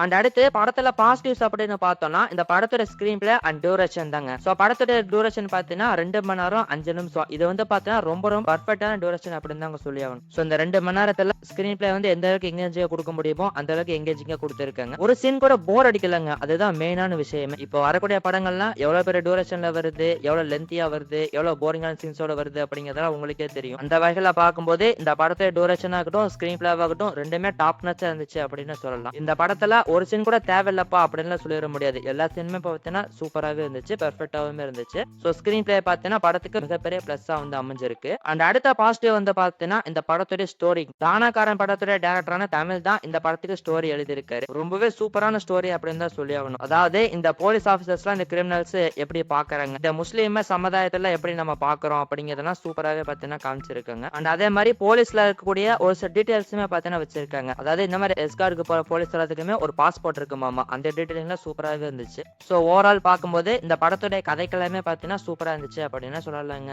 And அடுத்து படத்துல positives அப்படின்னு பார்த்தோம்னா இந்த படத்தோட ஸ்கிரீன் பிளே அண்ட் டியூரேஷன் தாங்க. சோ படத்தோட டியூரேஷன் பாத்தீங்கன்னா 2 மணி நேரம் 5 நிமிஷம். இது வந்து பாத்தீங்கன்னா ரொம்ப ரொம்ப பர்ஃபெக்டான டியூரேஷன் அப்படின்னு தாங்க சொல்லி ஆகணும். சோ இந்த 2 மணி நேரத்துல ஸ்கிரீன் பிளே வந்து எந்த அளவுக்கு எங்கேஜிங்கா கொடுக்க முடியுமோ அந்த அளவுக்கு எங்கேஜிங்கா கொடுத்துருக்காங்க. ஒரு சீன் கூட போர் அடிக்கலங்க. அதுதான் மெயினான விஷயமே. இப்போ வரக்கூடிய படங்கள்லாம் எவ்வளவு பெரிய டியூரேஷன்ல வருது, எவ்வளவு லென்த்தியா வருது, எவ்வளவு போரிங்கான சீன்ஸோட வருது அப்படிங்கறதெல்லாம் உங்களுக்கே தெரியும். அந்த வகையில பார்க்கும்போது இந்த படத்தோட டியூரேஷன் ஆகட்டும், ஸ்கிரீன் பிளே ஆகட்டும் ரெண்டுமே டாப் நாச்சா இருந்துச்சு அப்படின்னு சொல்லலாம். இந்த படத்துல ஒரு சீன் கூட தேவையில்லப்பா அப்படின்னு சொல்லிட முடியாது. எல்லா சீனுமே பார்த்தீங்கன்னா சூப்பராகவே இருந்துச்சு, பெர்ஃபெக்டாவே இருந்துச்சு. சோ ஸ்கிரீன் பிளே பார்த்தீங்கன்னா படத்துக்கு மிகப்பெரிய பிளஸ்ஸா வந்து அமைஞ்சிருக்கு. அண்ட் அடுத்த பாசிட்டிவ் வந்து பார்த்தீங்கன்னா இந்த படத்தோட ஸ்டோரி. தானாக்காரன் படத்தோட டேரக்டரான தமிழ் தான் இந்த படத்துக்கு ஸ்டோரி எழுதியிருக்காரு. ரொம்பவே சூப்பரான ஸ்டோரி அப்படின்னு தான் சொல்லி ஆகணும். அதாவது இந்த போலீஸ் ஆபீசர்ஸ்லாம் இந்த கிரிமினல்ஸ் எப்படி பாக்குறாங்க, இந்த முஸ்லீம் சமுதாயத்துல எப்படி நம்ம பாக்குறோம் அப்படிங்கறதெல்லாம் சூப்பராகவே பார்த்தீங்கன்னா காமிச்சிருக்காங்க. அண்ட் அதே மாதிரி போலீஸ்ல இருக்கக்கூடிய ஒரு சில டீடைல்ஸுமே பார்த்தீங்கன்னா வச்சிருக்காங்க. அதாவது இந்த மாதிரி எஸ்கார்டுக்கு போற போலீஸ் எல்லாத்துக்குமே ஒரு பாஸ்போர்ட் இருக்குமாமா. அந்த டீடைலிங்லாம் சூப்பராகவே இருந்துச்சு. சோ ஓவரால் பார்க்கும்போது இந்த படத்தோட கதைக்களமே பார்த்தீங்கன்னா சூப்பரா இருந்துச்சு அப்படின்னு சொல்லலாங்க.